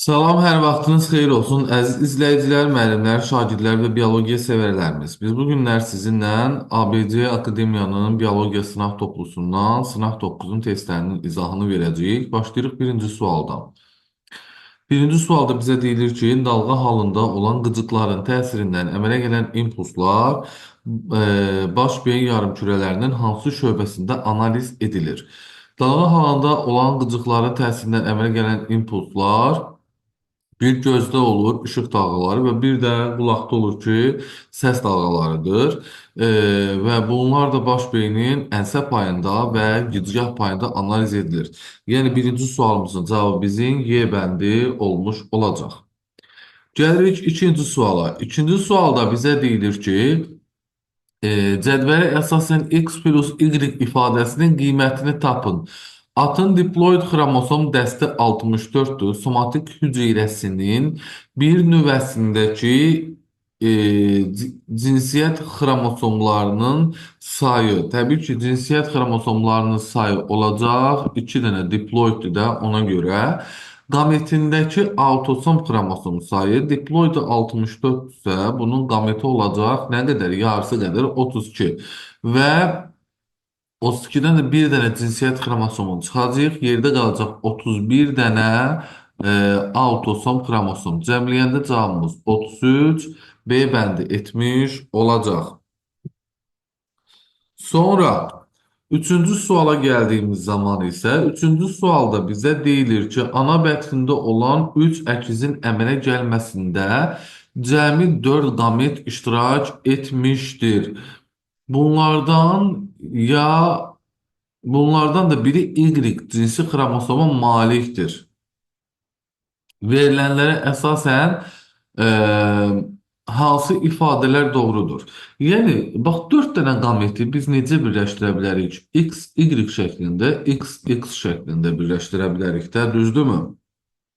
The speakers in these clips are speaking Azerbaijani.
Salam, hər vaxtınız xeyir olsun. Əziz izləyicilər, müəllimlər, şagirdlər və biologiya sevərlərimiz. Biz bu günlər sizinlə ABC Akademiyanın biologiya sınaq toplusundan sınaq 9-un testlərinin izahını verəcəyik. Başlayırıq birinci sualdan. Birinci sualda bizə deyilir ki, dalğa halında olan qıcıqların təsirindən əmələ gələn impulslar baş beyin yarımkürələrinin hansı şöbəsində analiz edilir? Dalğa halında olan qıcıqların təsirindən əmələ gələn impulslar bir gözdə olur işıq dalğaları və bir də qulaqda olur ki, səs dalğalarıdır. Və bunlar da baş beynin ənsə payında və gicgah payında analiz edilir. Yəni birinci sualımızın cavabı bizim Y bəndi olmuş olacaq. Gəlirik ikinci suala. İkinci sualda bizə deyilir ki, cədvələ əsasən X plus Y ifadəsinin qiymətini tapın. Atın diploid xromosom dəsti 64-dür. Somatik hüceyrəsinin bir nüvəsindəki cinsiyyət xromosomlarının sayı, təbii ki, cinsiyyət xromosomlarının sayı olacaq 2 dənə diploiddir də ona görə. Qametindəki autosom xromosom sayı diploidi 64-dürsə, bunun qameti olacaq nə qədər? Yarısı qədər 32. Və 32-dən də bir dənə cinsiyyət xromosomu çıxacaq. Yerdə qalacaq 31 dənə autosom xromosom. Cəmləyəndə cavabımız 33, B bəndi etmiş olacaq. Sonra üçüncü suala gəldiyimiz zaman isə üçüncü sualda bizə deyilir ki, ana bətrində olan 3 əkizin əmələ gəlməsində cəmi 4 qamet iştirak etmişdir. Bunlardan ya bunlardan da biri Y cinsi xromosoma malikdir. Verilənlərə əsasən e, hansı ifadələr doğrudur? Yəni, bax, 4 dənə qameti biz necə birləşdirə bilərik? X, Y şəklində, X, X şəklində birləşdirə bilərik də, düzdürmü?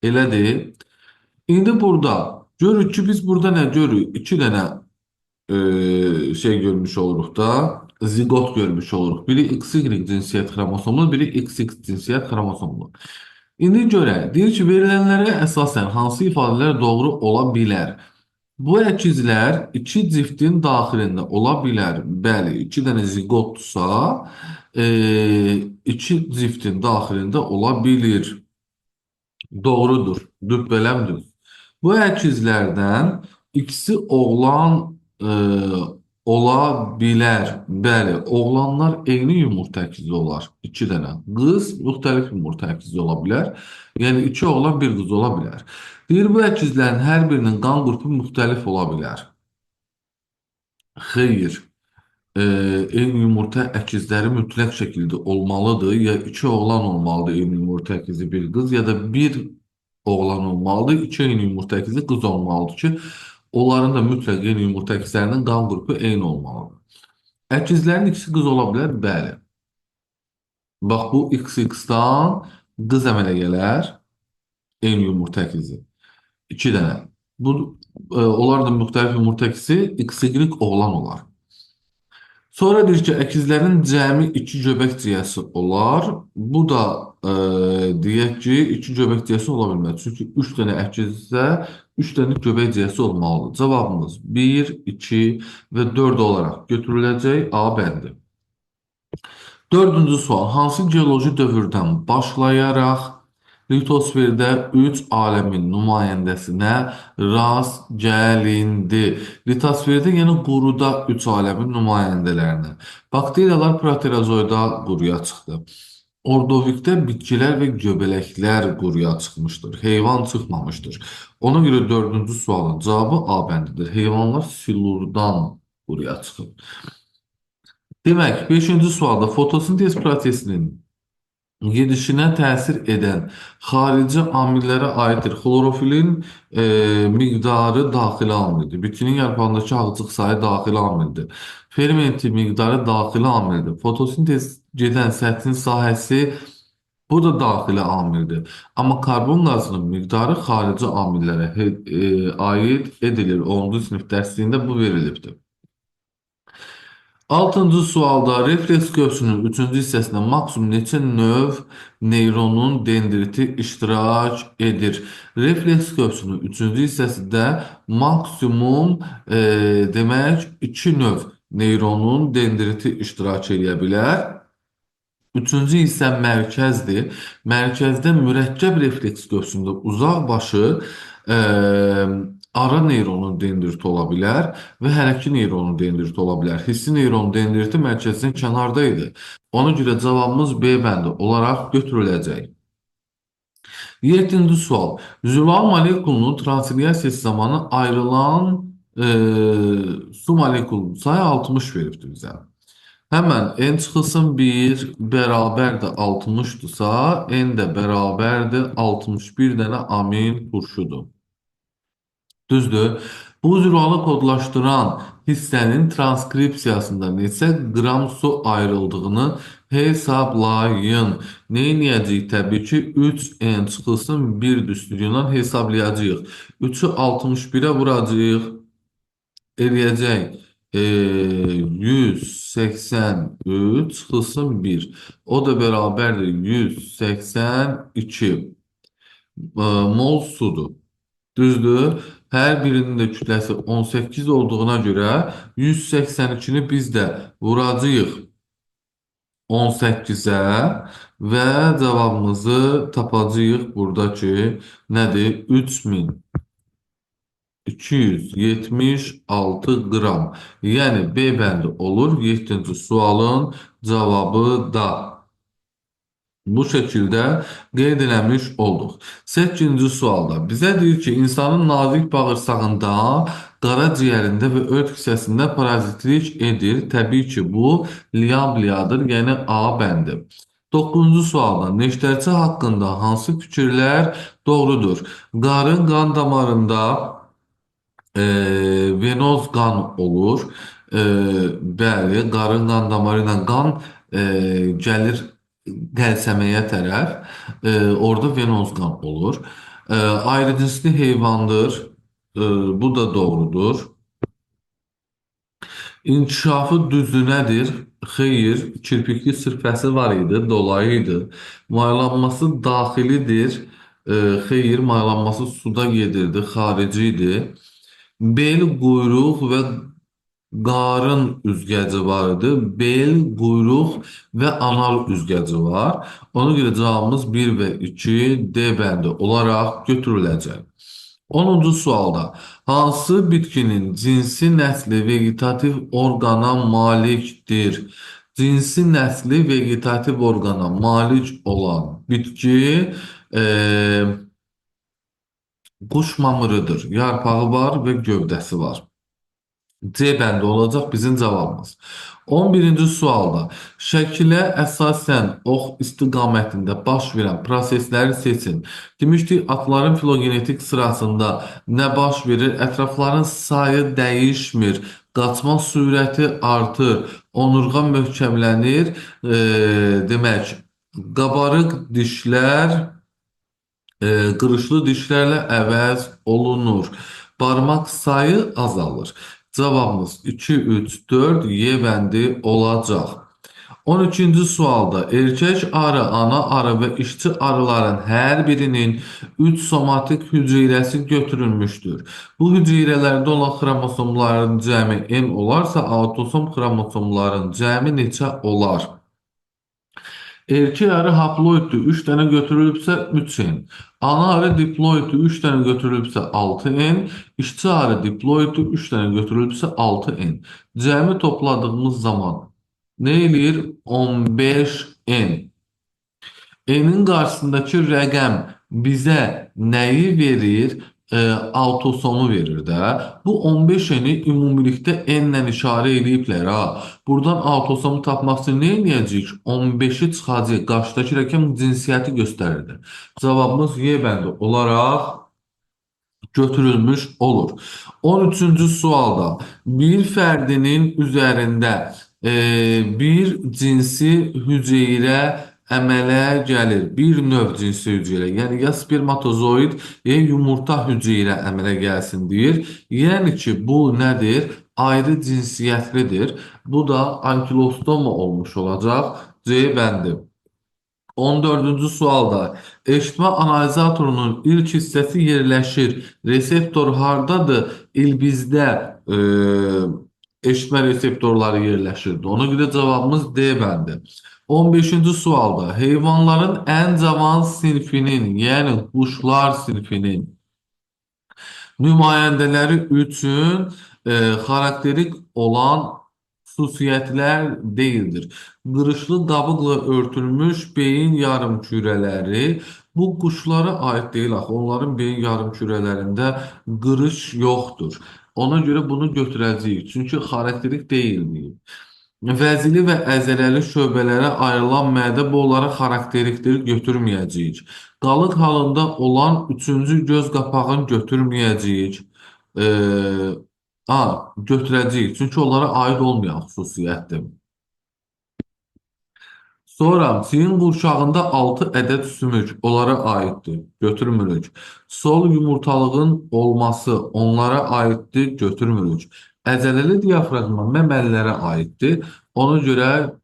Elədir. İndi burada görürük ki, biz burada nə görürük? 2 dənə şey görmüş oluruq da, zigot görmüş oluruq. Biri XY cinsiyyət xromosomlu, biri XX cinsiyyət xromosomlu. İndi görək, deyir ki, verilənlərə əsasən hansı ifadələr doğru ola bilər? Bu əkizlər iki ciftin daxilində ola bilər. Bəli, iki dənə ziqotdursa, iki ciftin daxilində ola bilir. Doğrudur. Dübbələmdir. Bu əkizlərdən ikisi oğlan ola bilər. Bəli, oğlanlar eyni yumurta əkizi olar. İki dənə. Qız müxtəlif yumurta əkizi ola bilər. Yəni iki oğlan bir qız ola bilər. Deyir, bu əkizlərin hər birinin qan qrupu müxtəlif ola bilər. Xeyr. Eyni yumurta əkizləri mütləq şəkildə olmalıdır. Ya iki oğlan olmalıdır, eyni yumurta əkizi bir qız, ya da bir oğlan olmalıdır, iki eyni yumurta əkizi qız olmalıdır ki, onların da mütləq eyni yumurta əkizlərinin qan qrupu eyni olmalıdır. Əkizlərin ikisi qız ola bilər, bəli. Bax, bu XX-dan qız əmələ gələr, eyni yumurta əkizi. İki dənə. Onlar da müxtəlif yumurta əkizi XY oğlan olar. Sonra deyir ki, əkizlərin cəmi 2 göbək ciyəsi olar. Bu da deyək ki, 2 göbək ciyəsi ola bilməz. Çünki 3 dənə əkizdə 3 dənə göbək ciyəsi olmalıdır. Cavabımız 1, 2 və 4 olaraq götürüləcək A bəndi. Dördüncü sual. Hansı geoloji dövrdən başlayaraq litosferdə 3 aləmin nümayəndəsinə rast gəlindi? Litosferdə, yəni quruda 3 aləmin nümayəndələrinə. Bakteriyalar proterozoida quruya çıxdı. Ordovikdə bitkilər və göbələklər quruya çıxmışdır. Heyvan çıxmamışdır. Ona görə dördüncü sualın cavabı A bəndidir. Heyvanlar silurdan quruya çıxıb. Demək, 5-ci sualda fotosintez prosesinin gedişinə təsir edən xarici amillərə aiddir. Xlorofilin miqdarı daxili amildir. Bitkinin yarpağındakı ağcıq sayı daxili amildir. Fermentin miqdarı daxili amildir. Fotosintez gedən səthin sahəsi bu da daxili amildir. Amma karbon qazının miqdarı xarici amillərə aid edilir. 10-cu sinif dərsliyində bu verilibdir. Altıncı sualda refleks köprüsünün üçüncü hissəsində maksimum neçə növ neyronun dendriti iştirak edir? Refleks köprüsünün üçüncü hissəsində maksimum demək 2 növ neyronun dendriti iştirak edə bilər. Üçüncü hissə mərkəzdir. Mərkəzdə mürəkkəb refleks qövsündə uzaq başı ə, ara neyronun dendriti ola bilər və hərəkli neyronun dendriti ola bilər. Hissi neyronun dendriti mərkəzdən kənarda idi. Ona görə cavabımız B bəndi olaraq götürüləcək. 7-ci sual. Zülal molekulunun transliyasiyası zamanı ayrılan su molekulunun sayı 60 veribdir bizə. Hemen n çıxılsın 1 bərabərdir 60-dırsa, n də bərabərdir 61 dənə amin turşudur. Düzdür? Bu züralı kodlaşdıran hissənin transkripsiyasında neçə qram su ayrıldığını hesablayın. Neyniyəcəyik? Təbii ki, 3n çıxılsın 1 üstünlüyündən hesablayacağıq. 3'ü 61'e vuracağıq. Eləyəcək 183 çıxılsın 1. O da bərabərdir 182 mol sudur. Düzdür? Hər birinin də kütləsi 18 olduğuna görə 182-ni biz də vuracağıq 18-ə və cavabımızı tapacağıq buradakı nədir? 3276 qram. Yəni B bəndi olur. 7-ci sualın cavabı da bu şəkildə qeyd eləmiş olduq. 8-ci sualda bizə deyir ki, insanın nazik bağırsağında, qaraciyərində və ört hissəsində parazitlik edir. Təbii ki, bu liabliyadır, yəni A bəndi. 9-cu sualda neştərçi haqqında hansı fikirlər doğrudur? Qarın qan damarında venoz qan olur. Bəli, qarın qan damarı ilə qan gəlir qəlsəməyə tərəf. Orada venoz qan olur. Ayrı cinsli heyvandır. Bu da doğrudur. İnkişafı düzdür nədir? Xeyr, kirpikli sırfəsi var idi, dolayı idi. Maylanması daxilidir. Xeyr, maylanması suda gedirdi, xarici idi. Bel, quyruq və qarın üzgəci var idi. Bel, quyruq və anar üzgəci var. Ona görə cavabımız 1 və 2 D bəndi olaraq götürüləcək. 10-cu sualda hansı bitkinin cinsi nəsli vegetativ orqana malikdir? Cinsi nəsli vegetativ orqana malik olan bitki quş mamırıdır. Yarpağı var və gövdəsi var. C bəndi olacaq bizim cavabımız. 11-ci sualda şəkilə əsasən ox istiqamətində baş verən prosesləri seçin. Demişdik, atların filogenetik sırasında nə baş verir? Ətrafların sayı dəyişmir. Qaçma sürəti artır. Onurğa möhkəmlənir. Demək, qabarıq dişlər qırışlı dişlərlə əvəz olunur. Barmaq sayı azalır. Cavabımız 2, 3, 4 Y bəndi olacaq. 13-cü sualda erkək arı, ana arı və işçi arıların hər birinin 3 somatik hüceyrəsi götürülmüşdür. Bu hüceyrələrdə olan xromosomların cəmi N olarsa, autosom xromosomların cəmi neçə olar? Erkek arı haploiddir, 3 tane götürülübsə 3N. Ana arı diploiddir, 3 tane götürülübsə 6N. İşçi arı diploiddir, 3 tane götürülübsə 6N. Cəmi topladığımız zaman ne eləyir? 15N. N'in qarşısındakı rəqəm bizə nəyi verir? Autosomu verir də. Bu 15N'i ümumilikdə N-lə işarə ediblər ha. Buradan autosomu tapmaq üçün nə edəcəyik? 15'i çıxacaq. Qarşıdakı rəqəm cinsiyyəti göstərirdi. Cavabımız Y bəndi olaraq götürülmüş olur. 13-cü sualda bir fərdinin üzərində bir cinsi hüceyrə əmələ gəlir. Bir növ cinsi hüceyrə. Yəni ya spermatozoid, ya yumurta hüceyrə əmələ gəlsin deyir. Yəni ki, bu nədir? ayrı cinsiyetlidir. Bu da ankilostoma olmuş olacak. C bəndi. 14-cü sualda eşitmə analizatorunun ilk hissəsi yerləşir. Reseptor hardadır? İlbizdə eşitmə reseptorları yerləşirdi. Ona görə cavabımız D bəndi. 15-ci sualda heyvanların ən cavan sinfinin, yəni quşlar sinfinin nümayəndələri üçün xarakterik olan xüsusiyyətlər deyildir. Qırışlı qabıqla örtülmüş beyin yarımkürələri bu quşlara aid deyil axı. Onların beyin yarımkürələrində qırış yoxdur. Ona görə bunu götürəcəyik. Çünki xarakterik deyilməyib. Vəzili və əzələli şöbələrə ayrılan mədə bolları xarakterikdir, götürməyəcəyik. Qalıq halında olan üçüncü göz qapağını götürməyəcəyik. Ee, götürəcəyik. Çünki onlara aid olmayan xüsusiyyətdir. Sonra çiyin qurşağında 6 ədəd sümük onlara aiddir. Götürmürük. Sol yumurtalığın olması onlara aiddir. Götürmürük. Əzələli diafraqma məməlilərə aiddir. Ona görə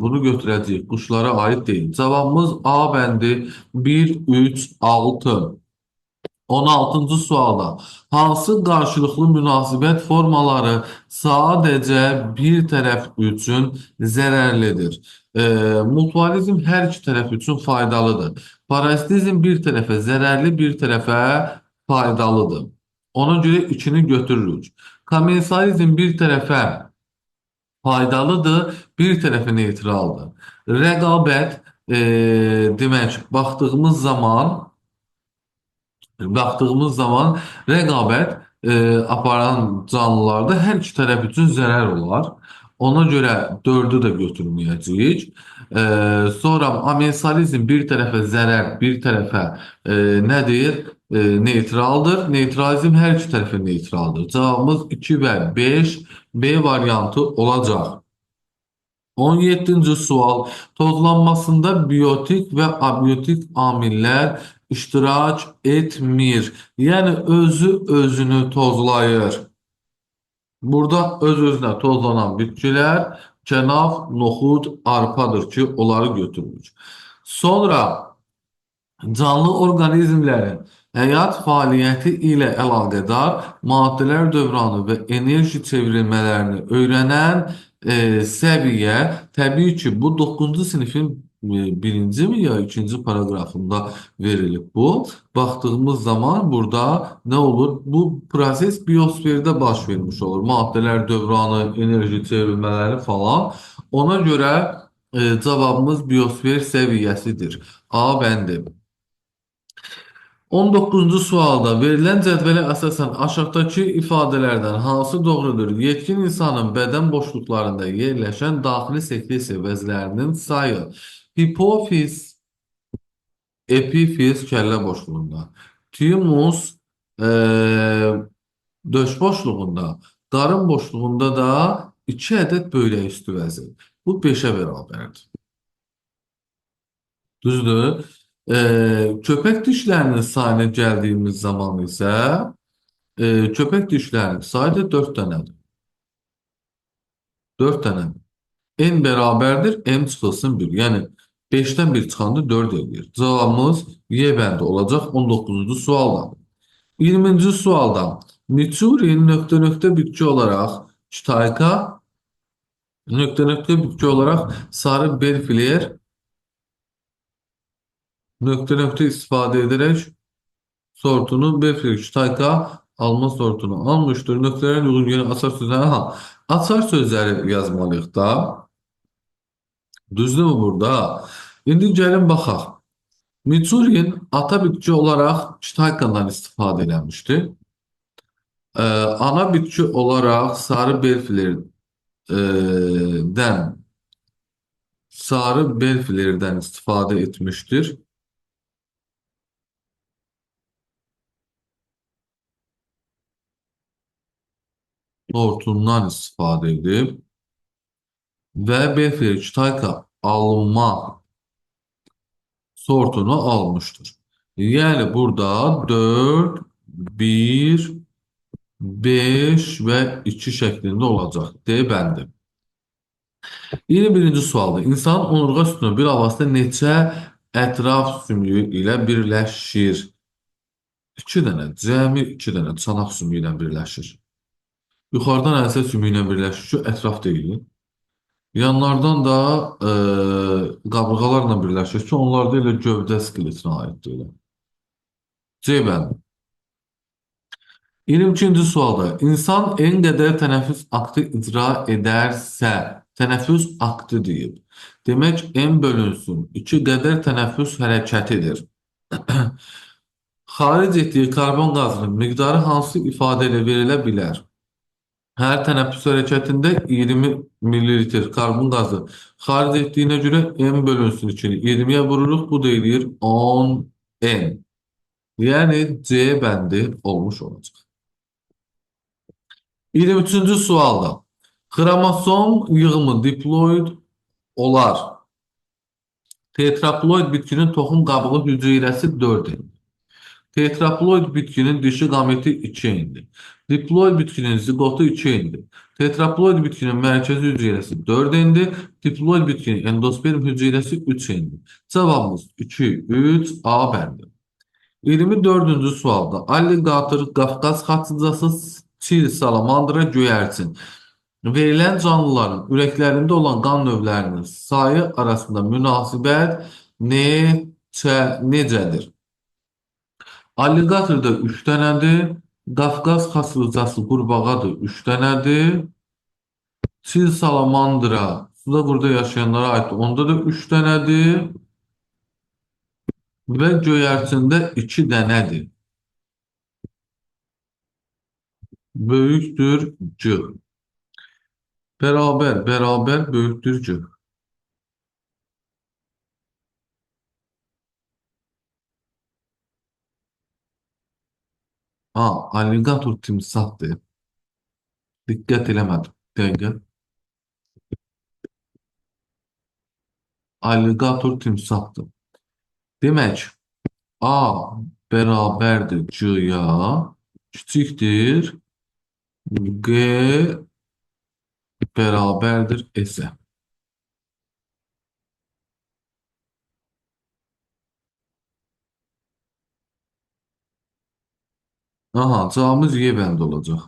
bunu götürəcəyik. Quşlara aid deyil. Cavabımız A bəndi 1, 3, 6. 16-cı sualda hansı qarşılıqlı münasibət formaları sadəcə bir tərəf üçün zərərlidir? Mutualizm hər iki tərəf üçün faydalıdır. Parazitizm bir tərəfə zərərli, bir tərəfə faydalıdır. Ona görə ikini götürürük. Komensalizm bir tərəfə faydalıdır, bir tərəfə neytraldır. Rəqabət demək, baxdığımız zaman rəqabət aparan canlılarda hər iki tərəf üçün zərər olar. Ona görə 4-ü də götürməyəcəyik. Sonra amensalizm bir tərəfə zərər, bir tərəfə nədir? Neytraldır. Neytralizm hər iki tərəfə neytraldır. Cavabımız 2 və 5 B variantı olacaq. 17-ci sual. Tozlanmasında biotik və abiotik amillər iştirak etmir. Yəni özü özünü tozlayır. Burada öz-özünə tozlanan bitkilər kənaf, noxud, arpadır ki, onları götürmür. Sonra canlı orqanizmlərin həyat fəaliyyəti ilə əlaqədar maddələr dövranı və enerji çevrilmələrini öyrənən səviyyə təbii ki, bu 9-cu sinifin birinci mi ya ikinci paragrafında verilib bu. Baxdığımız zaman burada nə olur? Bu proses biosferdə baş vermiş olur. Maddələr dövranı, enerji çevrilmələri falan. Ona görə cavabımız biosfer səviyyəsidir. A bəndi. 19-cu sualda verilən cədvələ əsasən aşağıdakı ifadələrdən hansı doğrudur? Yetkin insanın bədən boşluqlarında yerləşən daxili sekresiya vəzlərinin sayı hipofiz, epifiz kəllə boşluğunda, timus döş boşluğunda, qarın boşluğunda da 2 ədəd böyrək üstü vəzi. Bu 5-ə bərabərdir. Düzdür? Köpək dişlərinin sayına gəldiyimiz zaman isə köpək dişlərinin sayı da 4 dənədir. 4 dənədir. N bərabərdir, M çıxılsın 1. Yəni 5-dən 1 çıxanda 4 edir. Cavabımız Y bəndi olacaq 19-cu sualda. 20-ci sualda Miçurin nöqtə-nöqtə bitki olaraq Çitayka nöqtə-nöqtə bitki olaraq sarı belfler nöqtə-nöqtə istifadə edərək sortunu belfler Çitayka alma sortunu almışdır. Nöqtələrin uyğun yeri açar sözləri. Açar sözləri yazmalıyıq da. Düzdürmü burada? İndi gəlin baxaq. Miçurin ata bitki olaraq Çitaykadan istifadə eləmişdi. Ana bitki olaraq sarı belflerdən istifadə etmişdir. Hortumdan istifadə edib və belfler Çitayka alma sortunu almışdır. Yəni burada 4, 1, 5 ve 2 şeklinde olacak. D bəndi. 21-ci sualda insan onurğa sütunu bir havasında neçə ətraf sümüyü ilə birləşir? 2 dənə, cəmi 2 dənə çanaq sümüyü ilə birləşir. Yuxarıdan əlsə sümüyü ilə birləşir ki, ətraf deyil. Yanlardan da qabırğalarla birləşir ki, onlar da elə gövdə skeletinə aiddir. C bəndi. 22-ci sualda insan en qədər tənəffüs aktı icra edərsə, tənəffüs aktı deyib. Demək, en bölünsün 2 qədər tənəffüs hərəkətidir. Xaric etdiyi karbon qazının miqdarı hansı ifadə ilə verilə bilər? Hər tənəffüs hərəkətində 20 ml karbon qazı xaric etdiyinə görə n bölünsün 2-ni 20-yə vururuq. Bu da eləyir 10 n. Yəni C bəndi olmuş olacaq. 23-cü sualda xromosom yığımı diploid olar. Tetraploid bitkinin toxum qabığı hüceyrəsi 4 n. Tetraploid bitkinin dişi qameti 2 indi. Diploid bitkinin zigotu 2 indi. Tetraploid bitkinin mərkəzi hüceyrəsi 4 indi. Diploid bitkinin endosperm hüceyrəsi 3 indi. Cavabımız 2, 3, A bəndi. 24-cü sualda alligator, Qafqaz xaçıcası, çil, salamandra, göyərçin verilən canlıların ürəklərində olan qan növlərinin sayı arasında münasibət necədir? Alligatorda 3 dənədir. Qafqaz xasırcası qurbağa da 3 dənədir. Çil salamandra suda burada yaşayanlara aid onda da 3 dənədir. Və göyərçində 2 dənədir. Böyükdür C. Bərabər, bərabər, böyükdür C. A, alligator timsahdır. Diqqət eləmədim. Dəqiqə. Alligator timsahdır. Demək, A bərabərdir C-ya, kiçikdir G bərabərdir S-ə. Aha, cavabımız Y bəndi olacaq.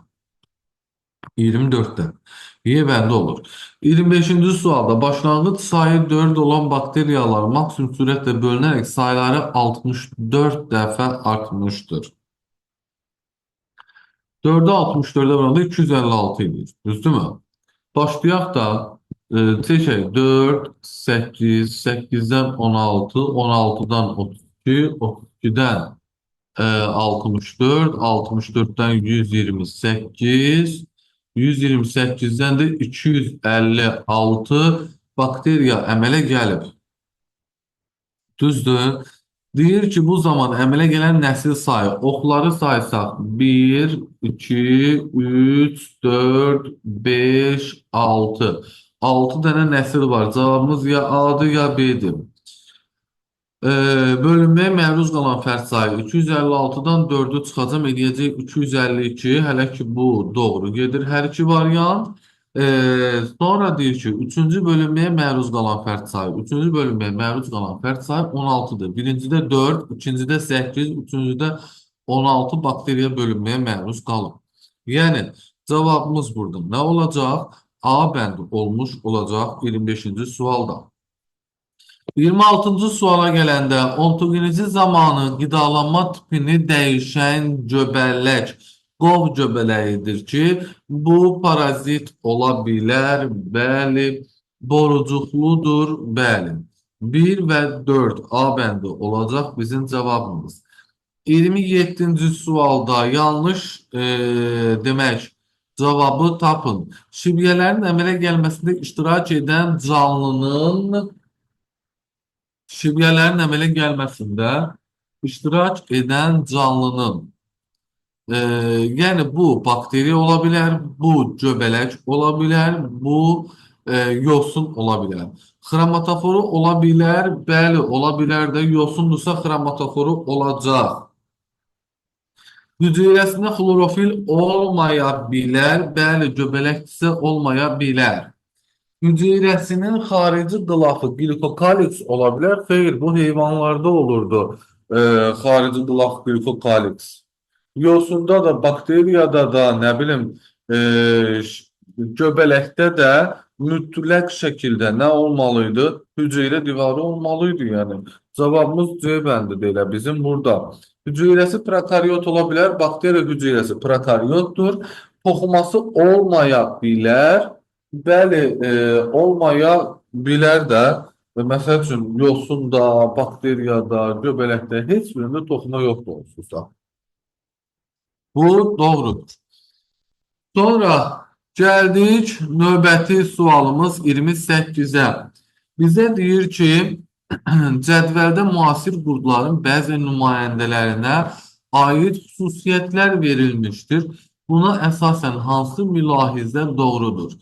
24'te. Y bəndi olur. 25-ci sualda başlanğıc sayı 4 olan bakteriyalar maksimum sürətlə bölünərək sayıları 64 dəfə artmışdır. 4'ü 64'e vuranda 256 edir. Düzdürmü? Başlayaq da çəkək 4, 8, 8-dən 16, 16-dan 32, 32-dən 64, 64'ten 128, 128'den de 256 bakteriya əmələ gəlib. Düzdür. Deyir ki, bu zaman əmələ gələn nəsil sayı, oxları saysaq 1, 2, 3, 4, 5, 6. 6 dənə nəsil var. Cavabımız ya A-dır, ya B-dir. Bölünməyə məruz qalan fərd sayı 256-dan 4'ü çıxacam, eləyəcək 252. Hələ ki bu doğru gedir hər iki variant. Sonra deyir ki, 3-cü bölünməyə məruz qalan fərd sayı, 3-cü bölünməyə məruz qalan fərd sayı 16-dır. Birincidə 4, ikincidə 8, üçüncüdə 16 bakteriya bölünməyə məruz qalır. Yəni, cavabımız burada nə olacaq? A bəndi olmuş olacaq 25-ci sualda. 26-cı suala gələndə ontogenizi zamanı qidalanma tipini dəyişən göbələk qov göbələyidir ki, bu parazit ola bilər, bəli, borucuqludur, bəli. 1 və 4 A bəndi olacaq bizim cavabımız. 27-ci sualda yanlış demək cavabı tapın. Şibyələrin əmələ gəlməsində iştirak edən canlının şibyələrin əmələ gəlməsində iştirak edən canlının yəni bu bakteriya ola bilər, bu göbələk ola bilər, bu yosun ola bilər. Xromatoforu ola bilər, bəli, ola bilər də, yosundursa xromatoforu olacaq. Hüceyrəsində xlorofil olmaya bilər, bəli, göbələksə olmaya bilər. Hüceyrəsinin xarici qılafı glikokalix ola bilər. Xeyr, bu heyvanlarda olurdu. Xarici qılaf glikokalix. Yosunda da, bakteriyada da, nə bilim, göbələkdə də mütləq şəkildə nə olmalı idi? Hüceyrə divarı olmalı idi, yəni. Cavabımız C bəndidir elə bizim burada. Hüceyrəsi prokaryot ola bilər, bakteriya hüceyrəsi prokaryotdur. Toxuması olmaya bilər. Bəli, olmaya bilər də. Və məsəl üçün, yosunda, bakteriyada, göbələkdə heç birində toxuma yoxdur onsuzda. Bu doğrudur. Sonra gəldik növbəti sualımız 28-ə. Bizə deyir ki, cədvəldə müasir qurdların bəzi nümayəndələrinə aid xüsusiyyətlər verilmişdir. Buna əsasən hansı mülahizə doğrudur?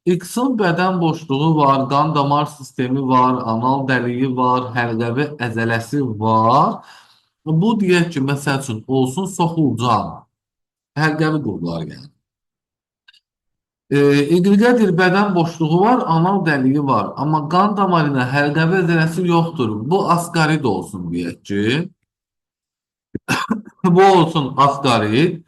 X-in bədən boşluğu var, qan damar sistemi var, anal dəliyi var, həlqəvi əzələsi var. Bu deyək ki, məsəl üçün olsun soxulcan, həlqəvi qurdlar yəni. İqlidə bir bədən boşluğu var, anal dəliyi var. Amma qan damarına həlqəvi əzələsi yoxdur. Bu asqarid olsun deyək ki. Bu olsun asqarid.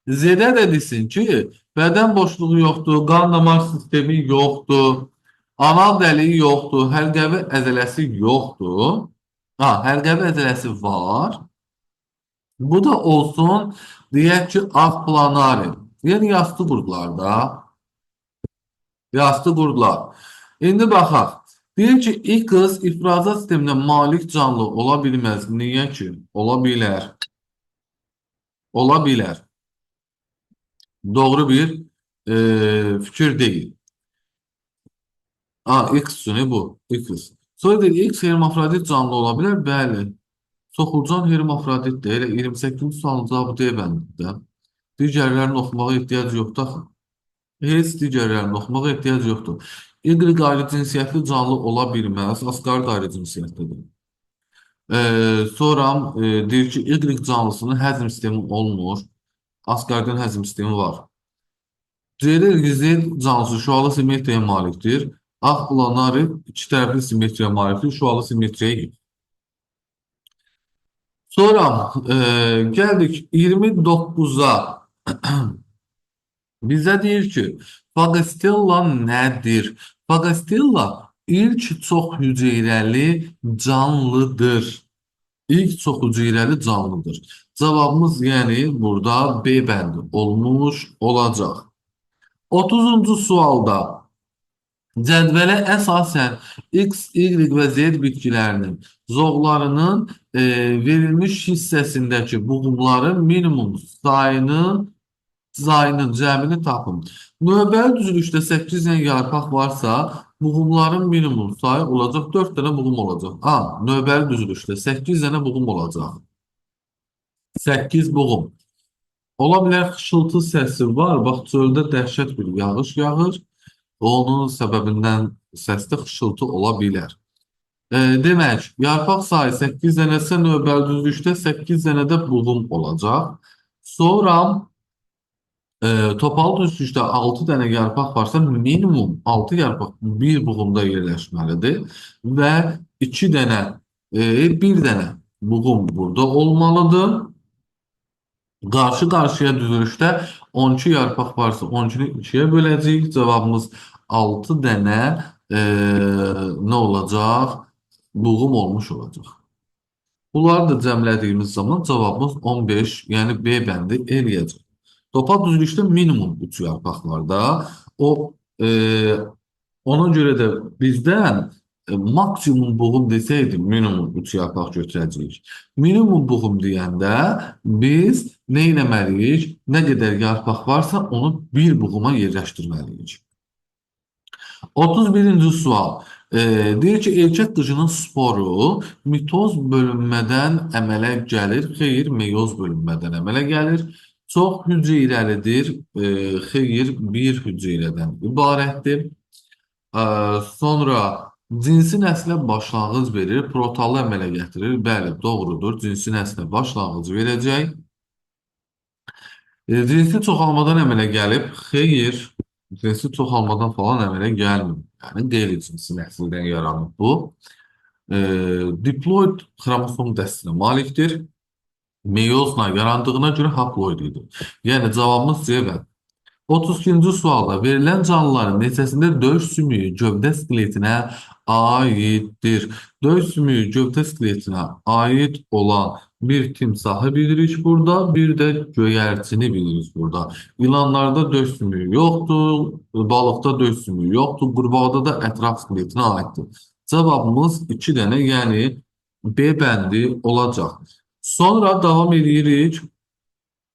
Z'də də desin ki, bədən boşluğu yoxdur, qan damar sistemi yoxdur, anal dəliyi yoxdur, həlqəvi əzələsi yoxdur. Ha, həlqəvi əzələsi var. Bu da olsun, deyək ki, axplanari. Yəni yastı qurdlarda. Yastı qurdlar. İndi baxaq. Deyir ki, X ifrazat sisteminə malik canlı ola bilməz. Niyə ki? Ola bilər. Ola bilər. Doğru bir fikir deyil. X üçün bu. X. Sonra deyir, X hermafrodit canlı ola bilər. Bəli. Soxulcan hermafrodit deyil. 28-ci sualın cavabı D bəndidir. Digərlərini oxumağa ehtiyac yoxdur axı. Heç digərlərini oxumağa ehtiyac yoxdur. Y ayrı cinsiyyətli canlı ola bilməz. Asqarid ayrı cinsiyyətlidir. Sonra deyir ki, Y canlısının həzm sistemi olmur. Asqaridin həzm sistemi var. C-də canlısı şüalı simmetriyaya malikdir. Ağ planari iki tərəfli simmetriyaya malikdir. Şüalı simmetriyaya yox. Sonra gəldik 29-a. Bizə deyir ki, Fagostella nədir? Fagostella ilk çox hüceyrəli canlıdır. İlk çox hüceyrəli canlıdır. Cavabımız yəni burada B bəndi olmuş olacaq. 30-cu sualda cədvələ əsasən X, Y və Z bitkilərinin zoğlarının verilmiş hissəsindəki buğumların minimum sayının cəmini tapın. Növbəli düzülüşdə 8 dənə yarpaq varsa, buğumların minimum sayı olacaq 4 dənə buğum olacaq. Növbəli düzülüşdə 8 dənə buğum olacaq. 8 buğum. Ola bilər xışıltı səsi var. Bax, çöldə dəhşət bir yağış yağır. Onun səbəbindən səsdə xışıltı ola bilər. Demək, yarpaq sayı 8 dənəsə növbəli düzülüşdə 8 dənə də buğum olacaq. Sonra topal düzlükdə 6 dənə yarpaq varsa minimum 6 yarpaq bir buğumda yerləşməlidir və 2 dənə, 1 dənə buğum burada olmalıdır. Qarşı-qarşıya düzülüşdə 12 yarpaq varsa 12-ni 2-yə böləcəyik. Cavabımız 6 dənə nə olacaq? Buğum olmuş olacaq. Bunları da cəmlədiyimiz zaman cavabımız 15, yəni B bəndi eləyəcək. Topal düzülüşdə minimum 3 yarpaq var da. Ona görə də bizdən maksimum buğum desəydi minimum 3 yarpaq götürəcəyik. Minimum buğum deyəndə biz nə etməliyik? Nə qədər yarpaq varsa onu bir buğuma yerləşdirməliyik. 31-ci sual. Deyir ki, erkək qıcının sporu mitoz bölünmədən əmələ gəlir, xeyr, meyoz bölünmədən əmələ gəlir. Çox hüceyrəlidir, xeyr, bir hüceyrədən ibarətdir. Sonra cinsi nəslə başlanğıc verir, protalı əmələ gətirir. Bəli, doğrudur, cinsi nəslə başlanğıc verəcək. Cinsi çoxalmadan əmələ gəlib? Xeyr, cinsi çoxalmadan falan əmələ gəlmir. Yəni qeyri-cinsi nəsildən yaranıb bu. E, Diploid xromosom dəstinə malikdir. Meyozla yarandığına görə haploid idi. Yəni cavabımız C və 32-ci sualda verilən canlıların neçəsində döş sümüyü gövdə skeletinə aiddir? Döş sümüyü gövdə skeletinə aid olan bir timsahı bilirik burada, bir də göyərçini bilirik burada. İlanlarda döş sümüyü yoxdur, balıqda döş sümüyü yoxdur, qurbağada da ətraf skeletinə aiddir. Cavabımız 2 dənə, yəni B bəndi olacaq. Sonra davam edirik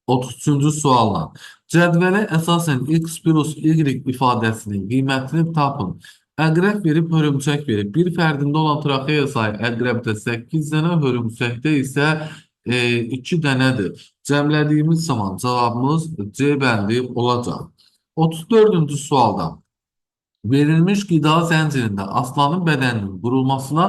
33-cü sualla. Cədvələ əsasən x plus y ifadəsinin qiymətini tapın. Əqrəb verib, hörümçək verib. Bir fərdində olan traxeya sayı əqrəbdə 8 dənə, hörümçəkdə isə 2 dənədir. Cəmlədiyimiz zaman cavabımız C bəndi olacaq. 34-cü sualda verilmiş qida zəncirində aslanın bədəninin qurulmasına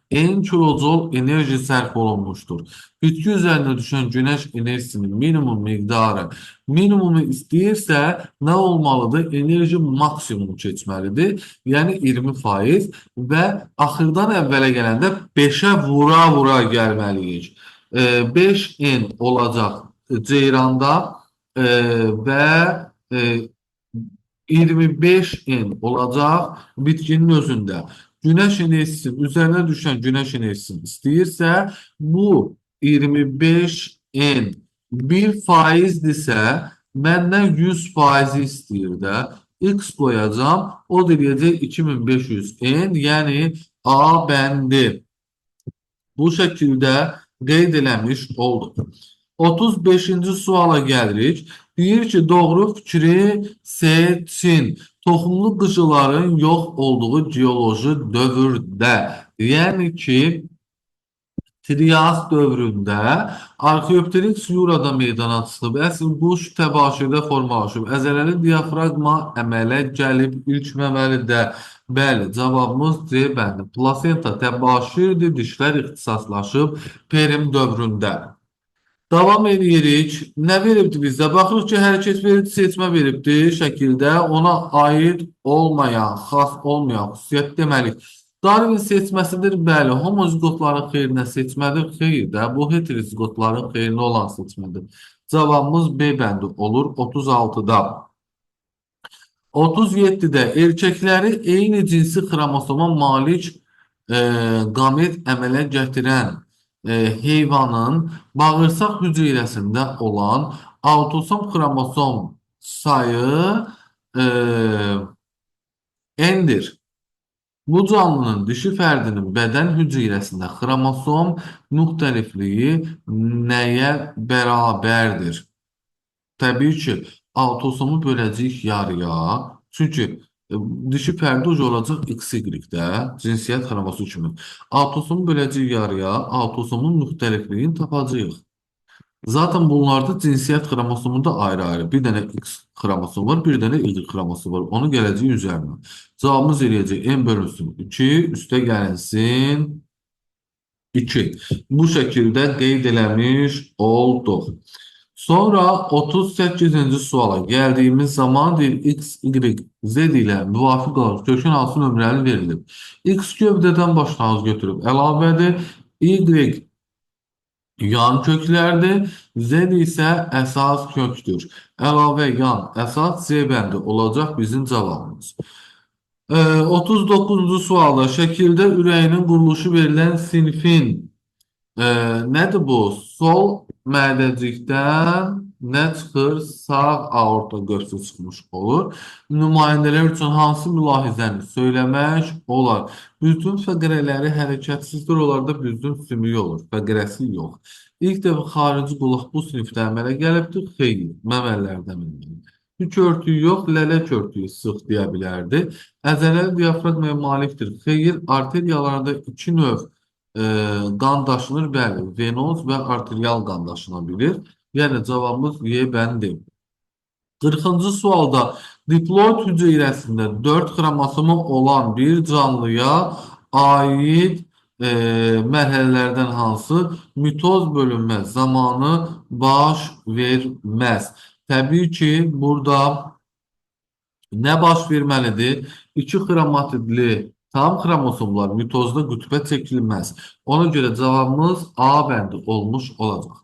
en kilojol enerji sərf olunmuşdur. Bitki üzərinə düşən günəş enerjisinin minimum miqdarı minimumu istəyirsə nə olmalıdır? Enerji maksimumu keçməlidir. Yəni 20% və axırdan əvvələ gələndə 5-ə vura-vura gəlməliyik. 5N olacaq ceyranda və 25N olacaq bitkinin özündə. Günəş enerjisinin üzərinə düşən günəş enerjisini istəyirsə, bu 25N 1%-dirsə, məndən 100% istəyir də. X qoyacam, o da deyəcək 2500N, yəni A bəndi. Bu şəkildə qeyd eləmiş olduq. 35-ci suala gəlirik. Deyir ki, doğru fikri seçin. Toxumlu qıcıların yox olduğu geoloji dövrdə. Yəni ki, Trias dövründə Arxeopteryx Yurada meydana çıxıb. Əsl quş təbaşirdə formalaşıb. Əzələli diafraqma əmələ gəlib ilk məməlidə. Bəli, cavabımız C bəndi. Plasenta təbaşirdir, dişlər ixtisaslaşıb Perm dövründə. Davam edirik. Nə veribdi bizdə? Baxırıq ki, hərəkət veribdi, seçmə veribdi şəkildə. Ona aid olmayan, xas olmayan xüsusiyyət deməli. Darwin seçməsidir. Bəli, homozigotların xeyrinə seçmədir. Xeyr də, bu heterozigotların xeyrinə olan seçmədir. Cavabımız B bəndi olur 36-da. 37-də erkəkləri eyni cinsi xromosoma malik qamet əmələ gətirən heyvanın bağırsaq hüceyrəsində olan autosom xromosom sayı N-dir. Bu canlının dişi fərdinin bədən hüceyrəsində xromosom müxtəlifliyi nəyə bərabərdir? Təbii ki, autosomu böləcəyik yarıya. Çünki dişi fərdi olacaq XY-də, cinsiyyət xromosu kimi. Autosomu böləcəyik yarıya, autosomun müxtəlifliyini tapacağıq. Zaten bunlarda cinsiyyət xromosomunda ayrı-ayrı. Bir dənə X xromosom var, bir dənə Y xromosom var. Onu gələcək üzərinə. Cavabımız eləyəcək N bölünsün 2, üstə gəlinsin 2. Bu şəkildə qeyd eləmiş olduq. Sonra 38-ci suala gəldiyimiz zaman deyir X, Y, Z ilə müvafiq olaraq kökün hansı nömrəli verilib. X gövdədən başlanğıc götürüb əlavədir. Y yan köklərdir. Z isə əsas kökdür. Əlavə yan əsas C bəndi olacaq bizim cavabımız. 39-cu sualda şəkildə ürəyinin quruluşu verilən sinfin nədir bu? Sol mədəcikdən nə çıxır? Sağ aorta qövsü çıxmış olur. Nümayəndələr üçün hansı mülahizəni söyləmək olar? Bütün fəqərələri hərəkətsizdir, onlarda düzgün sümüyü olur. Fəqərəsi yox. İlk dəfə xarici qulaq bu sinifdə əmələ gəlibdir. Xeyr, məməllərdən əmələ. Tük örtüyü yox, lələk örtüyü sıx deyə bilərdi. Əzələli diafraqmaya malikdir. Xeyr, arteriyalarda iki növ qan daşınır, bəli, venoz və arterial qan daşına bilir. Yəni cavabımız Y bəndi. 40-cı sualda diploid hüceyrəsində 4 xromosomu olan bir canlıya aid mərhələlərdən hansı mitoz bölünmə zamanı baş verməz? Təbii ki, burada nə baş verməlidir? İki xromatidli tam xromosomlar mitozda qütbə çəkilməz. Ona görə cavabımız A bəndi olmuş olacaq.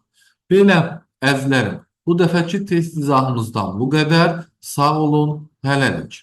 Belə əzizlərim, bu dəfəki test izahımızdan bu qədər. Sağ olun, hələlik.